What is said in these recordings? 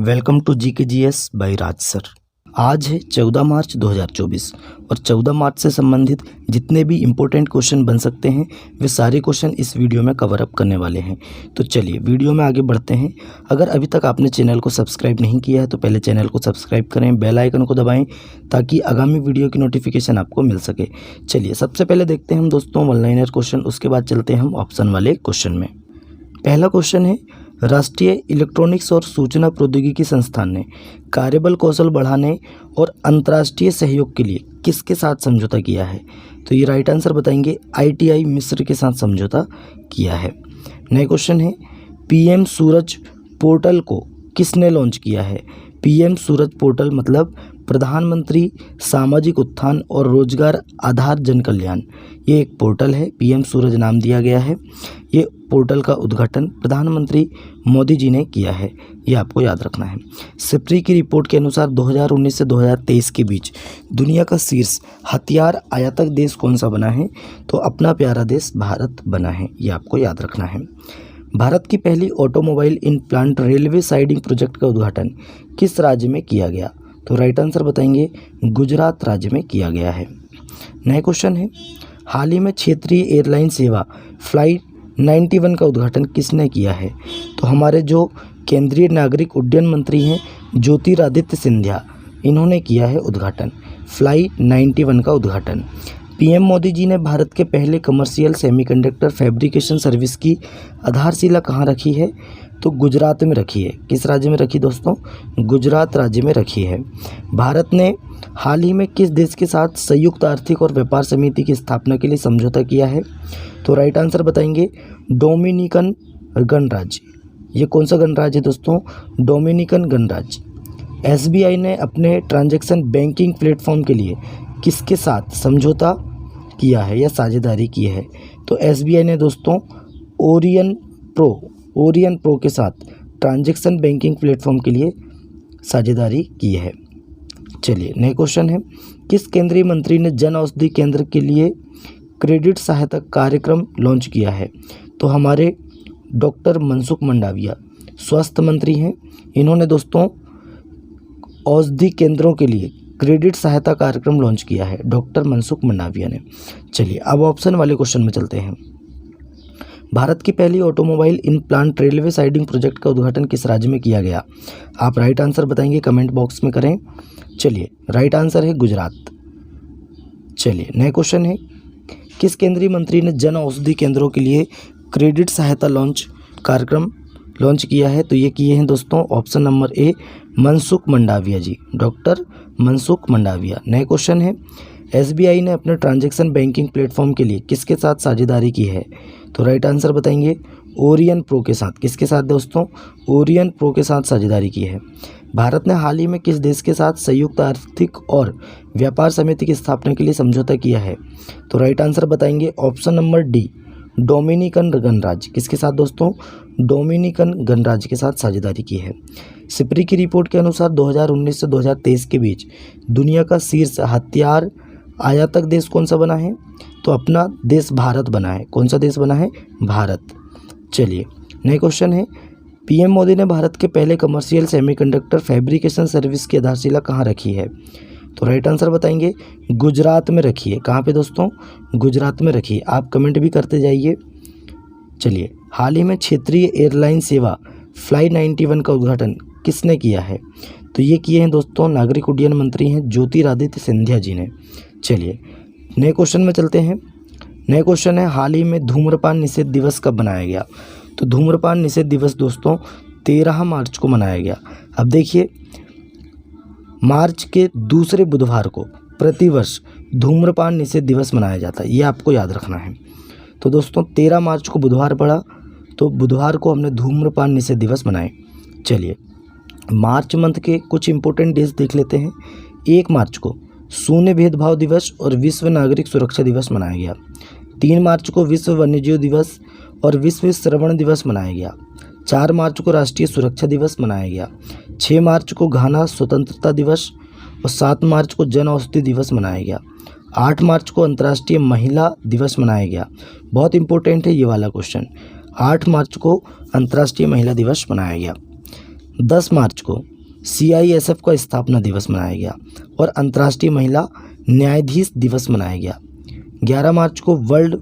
Welcome to GKGS by Raj sir. आज है 14 मार्च 2024 और 14 मार्च से संबंधित जितने भी इम्पोर्टेंट क्वेश्चन बन सकते हैं वे सारे क्वेश्चन इस वीडियो में कवर अप करने वाले हैं। तो चलिए वीडियो में आगे बढ़ते हैं। अगर अभी तक आपने चैनल को सब्सक्राइब नहीं किया है तो पहले चैनल को सब्सक्राइब करें, बेल आइकन को दबाएं ताकि आगामी वीडियो की नोटिफिकेशन आपको मिल सके। चलिए सबसे पहले देखते हैं हम दोस्तों वन लाइनर क्वेश्चन, उसके बाद चलते हैं हम ऑप्शन वाले क्वेश्चन में। पहला क्वेश्चन है, राष्ट्रीय इलेक्ट्रॉनिक्स और सूचना प्रौद्योगिकी संस्थान ने कार्यबल कौशल बढ़ाने और अंतर्राष्ट्रीय सहयोग के लिए किसके साथ समझौता किया है? तो ये राइट आंसर बताएंगे ITI मिस्र के साथ समझौता किया है। नया क्वेश्चन है, PM सूरज पोर्टल को किसने लॉन्च किया है? PM सूरज पोर्टल मतलब प्रधानमंत्री सामाजिक उत्थान और रोजगार आधार जन कल्याण, ये एक पोर्टल है, PM सूरज नाम दिया गया है। ये पोर्टल का उद्घाटन प्रधानमंत्री मोदी जी ने किया है, ये आपको याद रखना है। सिप्री की रिपोर्ट के अनुसार 2019 से 2023 के बीच दुनिया का शीर्ष हथियार आयातक देश कौन सा बना है? तो अपना प्यारा देश भारत बना है, ये आपको याद रखना है। भारत की पहली automobile in plant railway siding project का उद्घाटन किस राज्य में किया गया? तो राइट आंसर बताएंगे गुजरात राज्य में किया गया है। नया क्वेश्चन है, हाल ही में क्षेत्रीय एयरलाइन सेवा फ्लाइट 91 का उद्घाटन किसने किया है? तो हमारे जो केंद्रीय नागरिक उड्डयन मंत्री हैं ज्योतिरादित्य सिंधिया, इन्होंने किया है उद्घाटन, फ्लाइट 91 का उद्घाटन। PM मोदी जी ने भारत के पहले कमर्शियल सेमीकंडक्टर फैब्रिकेशन सर्विस की आधारशिला कहाँ रखी है? तो गुजरात में रखी है। किस राज्य में रखी दोस्तों? गुजरात राज्य में रखी है। भारत ने हाल ही में किस देश के साथ संयुक्त आर्थिक और व्यापार समिति की स्थापना के लिए समझौता किया है? तो राइट आंसर बताएंगे डोमिनिकन गणराज्य। ये कौन सा गणराज्य है दोस्तों? डोमिनिकन गणराज्य। SBI ने अपने ट्रांजैक्शन बैंकिंग प्लेटफॉर्म के लिए किसके साथ समझौता किया है या साझेदारी की है? तो SBI ने दोस्तों ओरियन प्रो के साथ ट्रांजैक्शन बैंकिंग प्लेटफॉर्म के लिए साझेदारी की है। चलिए नए क्वेश्चन है, किस केंद्रीय मंत्री ने जन औषधि केंद्र के लिए क्रेडिट सहायता कार्यक्रम लॉन्च किया है? तो हमारे डॉक्टर मनसुख मंडाविया स्वास्थ्य मंत्री हैं। इन्होंने दोस्तों औषधि केंद्रों के लिए क्रेडिट सहायता कार्यक्रम लॉन्च किया है, डॉक्टर मनसुख मंडाविया ने। चलिए अब ऑप्शन वाले क्वेश्चन में चलते हैं। भारत की पहली automobile in plant railway siding project का उद्घाटन किस राज्य में किया गया? आप राइट आंसर बताएंगे, कमेंट बॉक्स में करें। चलिए राइट आंसर है गुजरात। चलिए नया क्वेश्चन है, किस केंद्रीय मंत्री ने जन औषधि केंद्रों के लिए क्रेडिट सहायता कार्यक्रम लॉन्च किया है? तो ये किए हैं दोस्तों option number A Mansukh Mandaviya ji, doctor Mansukh Mandaviya. नया क्वेश्चन है, SBI ने अपने ट्रांजैक्शन बैंकिंग प्लेटफॉर्म के लिए किसके साथ साझेदारी की है? तो राइट आंसर बताएंगे ओरियन प्रो के साथ। किसके साथ दोस्तों? ओरियन प्रो के साथ साझेदारी की है। भारत ने हाल ही में किस देश के साथ संयुक्त आर्थिक और व्यापार समिति की स्थापना के लिए समझौता किया है? तो राइट आंसर बताएंगे ऑप्शन नंबर D डोमिनिकन गणराज्य। किसके साथ दोस्तों? डोमिनिकन गणराज्य के साथ साझेदारी की है। सिप्री की रिपोर्ट के अनुसार 2019 से 2023 के बीच दुनिया का शीर्ष हथियार आयातक देश कौन सा बना है? तो अपना देश भारत बना है। कौन सा देश बना है? भारत। चलिए नया क्वेश्चन है, PM मोदी ने भारत के पहले कमर्शियल सेमीकंडक्टर फैब्रिकेशन सर्विस की आधारशिला कहाँ रखी है? तो राइट आंसर बताएंगे गुजरात में रखी है। कहाँ पे दोस्तों? गुजरात में रखी है। आप कमेंट भी करते जाइए। चलिए हाल ही में क्षेत्रीय एयरलाइन सेवा फ्लाइट 91 का उद्घाटन किसने किया है? तो ये किए हैं दोस्तों नागरिक उड्डयन मंत्री हैं ज्योतिरादित्य सिंधिया जी ने। चलिए नए क्वेश्चन में चलते हैं। नया क्वेश्चन है, हाल ही में धूम्रपान निषेध दिवस कब मनाया गया? तो धूम्रपान निषेध दिवस दोस्तों 13 मार्च को मनाया गया। अब देखिए मार्च के दूसरे बुधवार को प्रतिवर्ष धूम्रपान निषेध दिवस मनाया जाता है, ये आपको याद रखना है। तो दोस्तों 13 मार्च को बुधवार पड़ा, तो बुधवार को हमने धूम्रपान निषेध दिवस मनाए। चलिए मार्च मंथ के कुछ इंपॉर्टेंट डेज देख लेते हैं। 1 मार्च को शून्य भेदभाव दिवस और विश्व नागरिक सुरक्षा दिवस मनाया गया। 3 मार्च को विश्व वन्यजीव दिवस और विश्व श्रवण दिवस मनाया गया। 4 मार्च को राष्ट्रीय सुरक्षा दिवस मनाया गया। 6 मार्च को घाना स्वतंत्रता दिवस और 7 मार्च को जन औषधि दिवस मनाया गया। 8 मार्च को अंतर्राष्ट्रीय महिला दिवस मनाया गया। बहुत इंपॉर्टेंट है ये वाला क्वेश्चन। 8 मार्च को अंतर्राष्ट्रीय महिला दिवस मनाया गया। 10 मार्च को CISF का स्थापना दिवस मनाया गया और अंतर्राष्ट्रीय महिला न्यायाधीश दिवस मनाया गया। 11 मार्च को वर्ल्ड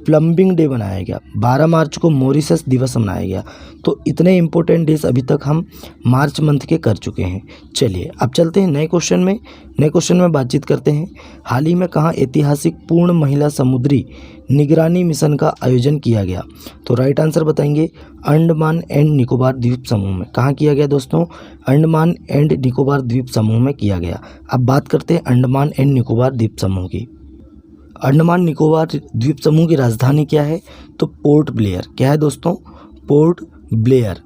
प्लम्बिंग डे मनाया गया। 12 मार्च को मॉरिशस दिवस मनाया गया। तो इतने इंपॉर्टेंट डेज अभी तक हम मार्च मंथ के कर चुके हैं। चलिए अब चलते हैं नए क्वेश्चन में। नए क्वेश्चन में बातचीत करते हैं। हाल ही में कहाँ ऐतिहासिक पूर्ण महिला समुद्री निगरानी मिशन का आयोजन किया गया? तो राइट आंसर बताएंगे अंडमान एंड निकोबार द्वीप समूह में। कहाँ किया गया दोस्तों? अंडमान एंड निकोबार द्वीप समूह में किया गया। अब बात करते हैं अंडमान एंड निकोबार द्वीप समूह की। अंडमान निकोबार द्वीप समूह की राजधानी क्या है? तो पोर्ट ब्लेयर। क्या है दोस्तों? Port Blair.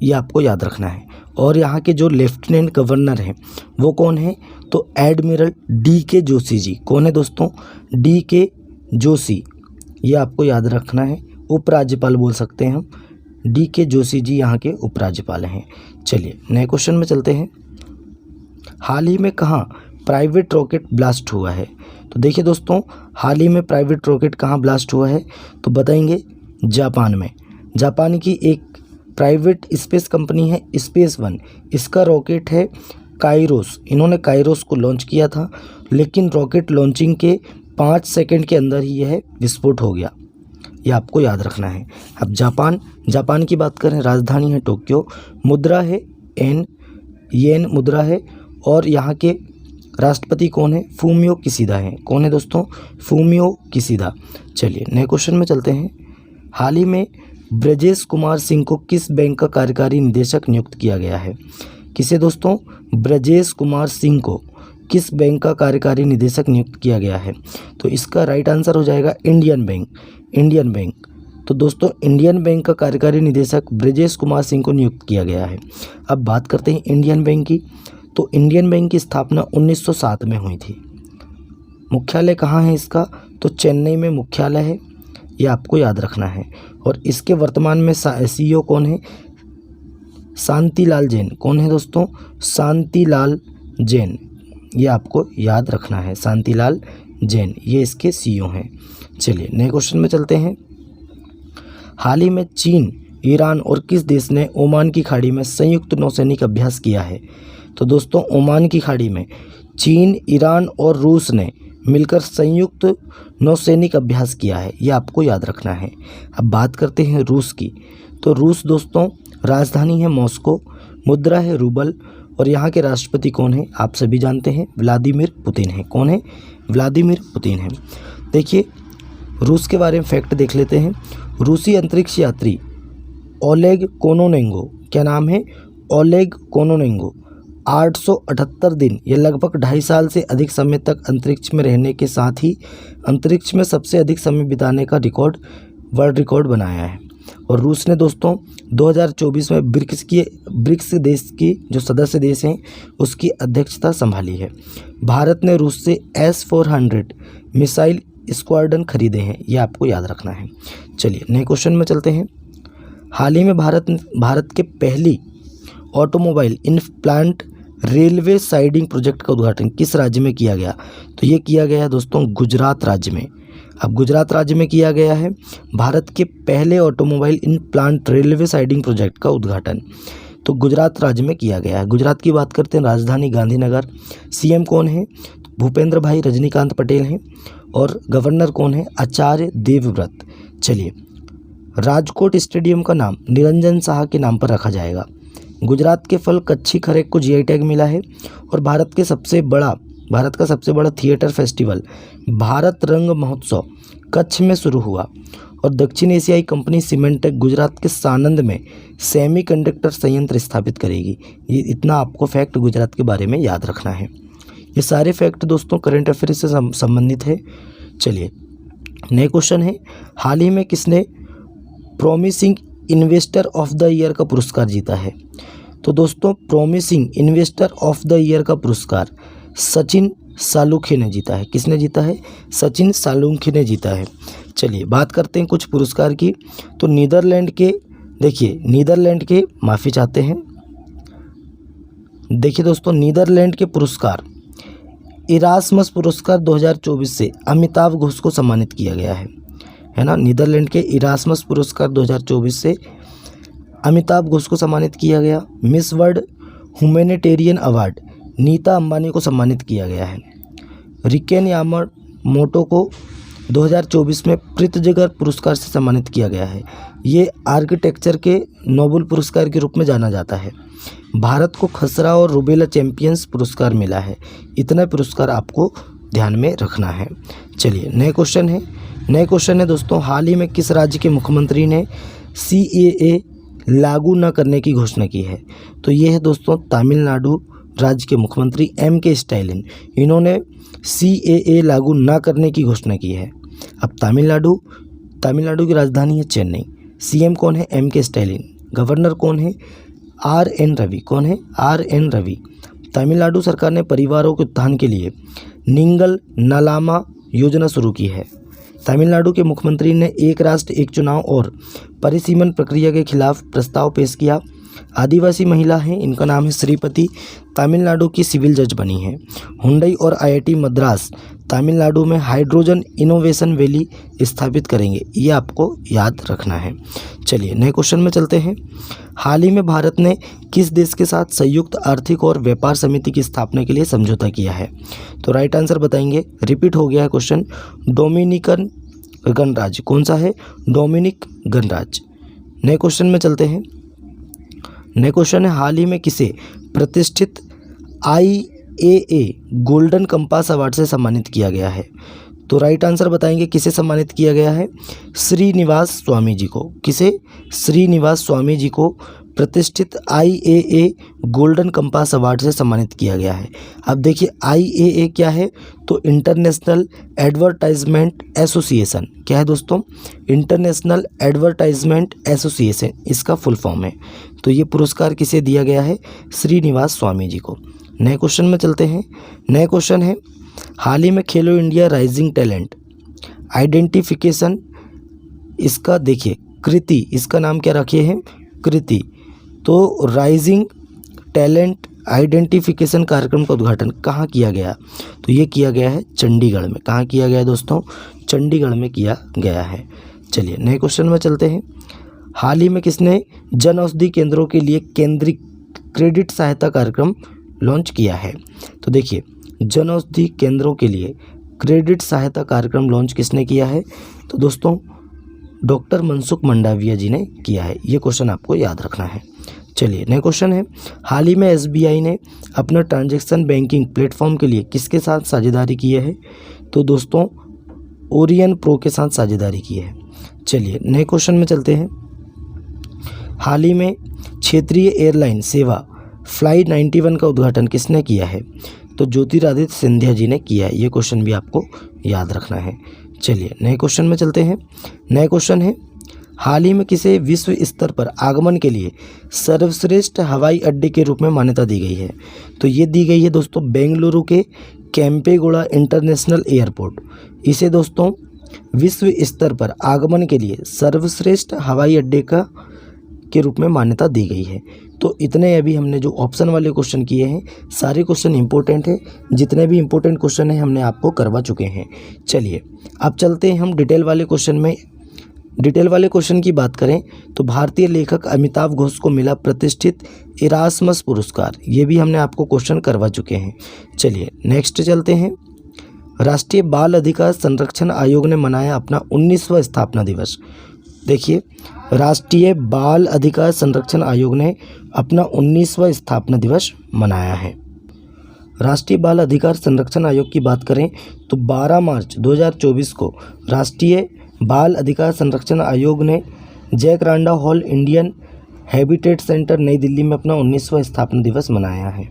ये आपको याद रखना है। और यहाँ के जो लेफ्टिनेंट गवर्नर हैं वो कौन है? तो एडमिरल DK जोशी जी। कौन है दोस्तों? DK जोशी। ये आपको याद रखना है। उपराज्यपाल बोल सकते हैं हम। DK जोशी जी यहाँ के उपराज्यपाल हैं। चलिए नए क्वेश्चन में चलते हैं। हाल ही में कहाँ प्राइवेट रॉकेट ब्लास्ट हुआ है? तो देखिए दोस्तों, हाल ही में प्राइवेट रॉकेट कहाँ ब्लास्ट हुआ है? तो बताएंगे जापान में। जापान की एक प्राइवेट स्पेस कंपनी है स्पेस वन। इसका रॉकेट है काइरोस। इन्होंने काइरोस को लॉन्च किया था, लेकिन रॉकेट लॉन्चिंग के 5 सेकंड के अंदर ही यह विस्फोट हो गया। ये आपको याद रखना है। अब जापान की बात करें, राजधानी है टोक्यो, मुद्रा है येन मुद्रा है और यहाँ के राष्ट्रपति कौन है? फूमियो किशिदा हैं। कौन है दोस्तों? Fumio Kishida. चलिए नए क्वेश्चन में चलते हैं। हाल ही में ब्रजेश कुमार सिंह को किस बैंक का कार्यकारी निदेशक नियुक्त किया गया है? किसे दोस्तों? ब्रजेश कुमार सिंह को किस बैंक का कार्यकारी निदेशक नियुक्त किया गया है? तो इसका राइट आंसर हो जाएगा इंडियन बैंक। तो दोस्तों इंडियन बैंक का कार्यकारी निदेशक ब्रजेश कुमार सिंह को नियुक्त किया गया है। अब बात करते हैं इंडियन बैंक की। तो इंडियन बैंक की स्थापना 1907 में हुई थी। मुख्यालय कहाँ है इसका? तो चेन्नई में मुख्यालय है। ये आपको याद रखना है। और इसके वर्तमान में CEO कौन है? शांतिलाल जैन। कौन है दोस्तों? शांतिलाल जैन। ये आपको याद रखना है, शांतिलाल जैन ये इसके CEO हैं। चलिए नए क्वेश्चन में चलते हैं। हाल ही में चीन, ईरान और किस देश ने ओमान की खाड़ी में संयुक्त नौसैनिक अभ्यास किया है? तो दोस्तों ओमान की खाड़ी में चीन, ईरान और रूस ने मिलकर संयुक्त नौसैनिक अभ्यास किया है। ये आपको याद रखना है। अब बात करते हैं रूस की। तो रूस दोस्तों राजधानी है मॉस्को, मुद्रा है रूबल और यहाँ के राष्ट्रपति कौन है? आप सभी जानते हैं, व्लादिमीर पुतिन है। कौन है? व्लादिमीर पुतिन है। देखिए रूस के बारे में फैक्ट देख लेते हैं। रूसी अंतरिक्ष यात्री ओलेग कोनोनेंगो, क्या नाम है? ओलेग कोनोनेंगो 878 दिन या लगभग 2.5 साल से अधिक समय तक अंतरिक्ष में रहने के साथ ही अंतरिक्ष में सबसे अधिक समय बिताने का वर्ल्ड रिकॉर्ड बनाया है। और रूस ने दोस्तों 2024 में ब्रिक्स देश की जो सदस्य देश हैं उसकी अध्यक्षता संभाली है। भारत ने रूस से S-400 मिसाइल स्क्वाड्रन खरीदे हैं। ये आपको याद रखना है। चलिए नए क्वेश्चन में चलते हैं। हाल ही में भारत के पहली automobile in plant railway siding project का उद्घाटन किस राज्य में किया गया? तो ये किया गया है दोस्तों गुजरात राज्य में। अब गुजरात राज्य में किया गया है भारत के पहले automobile in plant railway siding project का उद्घाटन, तो गुजरात राज्य में किया गया है। गुजरात की बात करते हैं, राजधानी गांधीनगर। CM कौन है? भूपेंद्र भाई रजनीकांत पटेल हैं। और गवर्नर कौन है? आचार्य देवव्रत। चलिए राजकोट स्टेडियम का नाम निरंजन शाह के नाम पर रखा जाएगा। गुजरात के फल कच्छी खरेक को GI टैग मिला है। और भारत का सबसे बड़ा थिएटर फेस्टिवल भारत रंग महोत्सव कच्छ में शुरू हुआ। और दक्षिण एशियाई कंपनी सीमेंटेक गुजरात के सानंद में सेमीकंडक्टर संयंत्र स्थापित करेगी। ये इतना आपको फैक्ट गुजरात के बारे में याद रखना है। ये सारे फैक्ट दोस्तों करंट अफेयर से संबंधित है। चलिए नए क्वेश्चन है। हाल ही में किसने promising investor of the year का पुरस्कार जीता है? तो दोस्तों promising investor of the year का पुरस्कार सचिन सालुंखे ने जीता है। किसने जीता है? सचिन सालुंखे ने जीता है। चलिए बात करते हैं कुछ पुरस्कार की। तो नीदरलैंड के माफ़ी चाहते हैं। देखिए दोस्तों नीदरलैंड के पुरस्कार इरास्मस पुरस्कार 2024 से अमिताभ घोष को सम्मानित किया गया है ना। नीदरलैंड के इरास्मस पुरस्कार 2024 से अमिताभ घोष को सम्मानित किया गया। Miss World humanitarian award Nita Ambani को सम्मानित किया गया है। रिकेन यामामोटो को 2024 में प्रित्जगर पुरस्कार से सम्मानित किया गया है। ये आर्किटेक्चर के नोबेल पुरस्कार के रूप में जाना जाता है। भारत को खसरा और रूबेला चैंपियंस पुरस्कार मिला है। इतना पुरस्कार आपको ध्यान में रखना है। चलिए नए क्वेश्चन है दोस्तों, हाल ही में किस राज्य के मुख्यमंत्री ने CAA लागू न करने की घोषणा की है? तो ये है दोस्तों तमिलनाडु राज्य के मुख्यमंत्री MK स्टालिन। इन्होंने CAA लागू न करने की घोषणा की है। अब तमिलनाडु की राजधानी है चेन्नई। CM कौन है? MK Stalin. गवर्नर कौन है? RN रवि। कौन है? RN रवि। तमिलनाडु सरकार ने परिवारों के उत्थान के लिए निंगल नालामा योजना शुरू की है। तमिलनाडु के मुख्यमंत्री ने एक राष्ट्र एक चुनाव और परिसीमन प्रक्रिया के खिलाफ प्रस्ताव पेश किया। आदिवासी महिला हैं, इनका नाम है श्रीपति, तमिलनाडु की सिविल जज बनी है। हुंडई और IIT मद्रास तमिलनाडु में हाइड्रोजन इनोवेशन वैली स्थापित करेंगे। ये आपको याद रखना है। चलिए नए क्वेश्चन में चलते हैं। हाल ही में भारत ने किस देश के साथ संयुक्त आर्थिक और व्यापार समिति की स्थापना के लिए समझौता किया है? तो राइट आंसर बताएंगे। रिपीट हो गया है क्वेश्चन। डोमिनिकन गणराज्य। कौन सा है? डोमिनिक गणराज्य। नए क्वेश्चन में चलते हैं। नए क्वेश्चन है, हाल ही में किसे प्रतिष्ठित IAA गोल्डन कंपास अवार्ड से सम्मानित किया गया है? तो राइट आंसर बताएंगे किसे सम्मानित किया गया है? श्रीनिवास स्वामी जी को। किसे? श्रीनिवास स्वामी जी को प्रतिष्ठित IAA गोल्डन कंपास अवार्ड से सम्मानित किया गया है। अब देखिए IAA क्या है? तो इंटरनेशनल एडवर्टाइजमेंट एसोसिएशन। क्या है दोस्तों? इंटरनेशनल एडवर्टाइजमेंट एसोसिएशन इसका फुल फॉर्म है। तो ये पुरस्कार किसे दिया गया है? श्रीनिवास स्वामी जी को। नए क्वेश्चन में चलते हैं। नए क्वेश्चन है, हाल ही में खेलो इंडिया राइजिंग टैलेंट आइडेंटिफिकेशन, इसका देखिए कृति, इसका नाम क्या रखे हैं? कृति। तो राइजिंग टैलेंट आइडेंटिफिकेशन कार्यक्रम का उद्घाटन कहाँ किया गया? तो ये किया गया है चंडीगढ़ में। कहाँ किया गया दोस्तों? चंडीगढ़ में किया गया है। चलिए नए क्वेश्चन में चलते हैं। हाल ही में किसने जन औषधि केंद्रों के लिए केंद्रीय क्रेडिट सहायता कार्यक्रम लॉन्च किया है? तो देखिए जन औषधि केंद्रों के लिए क्रेडिट सहायता कार्यक्रम लॉन्च किसने किया है? तो दोस्तों डॉक्टर मनसुख मंडाविया जी ने किया है। ये क्वेश्चन आपको याद रखना है। चलिए नए क्वेश्चन है, हाल ही में SBI ने अपना ट्रांजैक्शन बैंकिंग प्लेटफॉर्म के लिए किसके साथ साझेदारी की है? तो दोस्तों ओरियन प्रो के साथ साझेदारी की है। चलिए नए क्वेश्चन में चलते हैं। हाल ही में क्षेत्रीय एयरलाइन सेवा फ्लाइट 91 का उद्घाटन किसने किया है? तो ज्योतिरादित्य सिंधिया जी ने किया है। ये क्वेश्चन भी आपको याद रखना है। चलिए नए क्वेश्चन में चलते हैं। नए क्वेश्चन है, हाल ही में किसे विश्व स्तर पर आगमन के लिए सर्वश्रेष्ठ हवाई अड्डे के रूप में मान्यता दी गई है? तो ये दी गई है दोस्तों बेंगलुरु के केम्पेगौड़ा इंटरनेशनल एयरपोर्ट। इसे दोस्तों विश्व स्तर पर आगमन के लिए सर्वश्रेष्ठ हवाई अड्डे के रूप में मान्यता दी गई है। तो इतने अभी हमने जो ऑप्शन वाले क्वेश्चन किए हैं, सारे क्वेश्चन इंपॉर्टेंट है। जितने भी इंपॉर्टेंट क्वेश्चन हैं हमने आपको करवा चुके हैं। चलिए अब चलते हैं हम डिटेल वाले क्वेश्चन में। डिटेल वाले क्वेश्चन की बात करें तो भारतीय लेखक अमिताभ घोष को मिला प्रतिष्ठित इरास्मस पुरस्कार। ये भी हमने आपको क्वेश्चन करवा चुके हैं। चलिए नेक्स्ट चलते हैं। राष्ट्रीय बाल अधिकार संरक्षण आयोग ने मनाया अपना 19वां स्थापना दिवस। देखिए राष्ट्रीय बाल अधिकार संरक्षण आयोग ने अपना 19वां स्थापना दिवस मनाया है। राष्ट्रीय बाल अधिकार संरक्षण आयोग की बात करें तो 12 मार्च 2024 को राष्ट्रीय बाल अधिकार संरक्षण आयोग ने जयकारांडा हॉल इंडियन हैबिटेट सेंटर नई दिल्ली में अपना 19वां स्थापना दिवस मनाया है।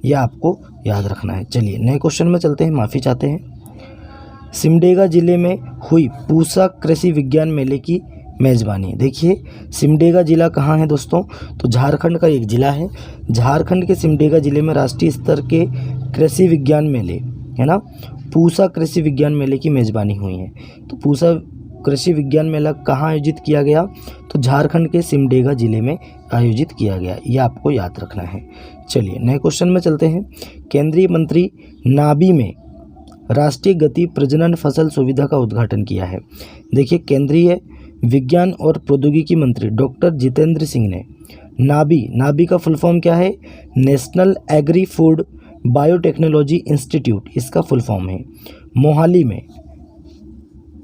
यह आपको याद रखना है। चलिए नए क्वेश्चन में चलते हैं, माफ़ी चाहते हैं। सिमडेगा जिले में हुई पूसा कृषि विज्ञान मेले की मेज़बानी। देखिए सिमडेगा ज़िला कहाँ है दोस्तों? तो झारखंड का एक ज़िला है। झारखंड के सिमडेगा ज़िले में राष्ट्रीय स्तर के कृषि विज्ञान मेले है ना, पूसा कृषि विज्ञान मेले की मेज़बानी हुई है। तो पूसा कृषि विज्ञान मेला कहाँ आयोजित किया गया? तो झारखंड के सिमडेगा ज़िले में आयोजित किया गया। यह आपको याद रखना है। चलिए नए क्वेश्चन में चलते हैं। केंद्रीय मंत्री नाबी में राष्ट्रीय गति प्रजनन फसल सुविधा का उद्घाटन किया है। देखिए केंद्रीय विज्ञान और प्रौद्योगिकी मंत्री डॉक्टर जितेंद्र सिंह ने नाबी का फुल फॉर्म क्या है? National agri food biotechnology institute, इसका फुल फॉर्म है। मोहाली में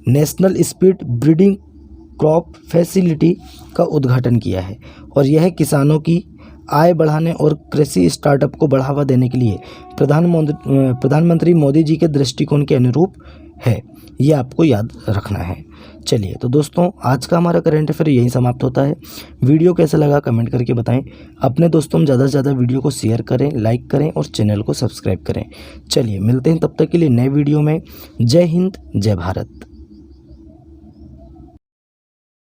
national speed breeding crop facility का उद्घाटन किया है और यह किसानों की आय बढ़ाने और कृषि स्टार्टअप को बढ़ावा देने के लिए प्रधानमंत्री मोदी जी के दृष्टिकोण के अनुरूप है। ये आपको याद रखना है। चलिए तो दोस्तों, आज का हमारा करंट अफेयर यही समाप्त होता है। वीडियो कैसा लगा कमेंट करके बताएं। अपने दोस्तों में ज़्यादा से ज़्यादा वीडियो को शेयर करें, लाइक करें और चैनल को सब्सक्राइब करें। चलिए मिलते हैं तब तक के लिए नए वीडियो में। जय हिंद, जय भारत।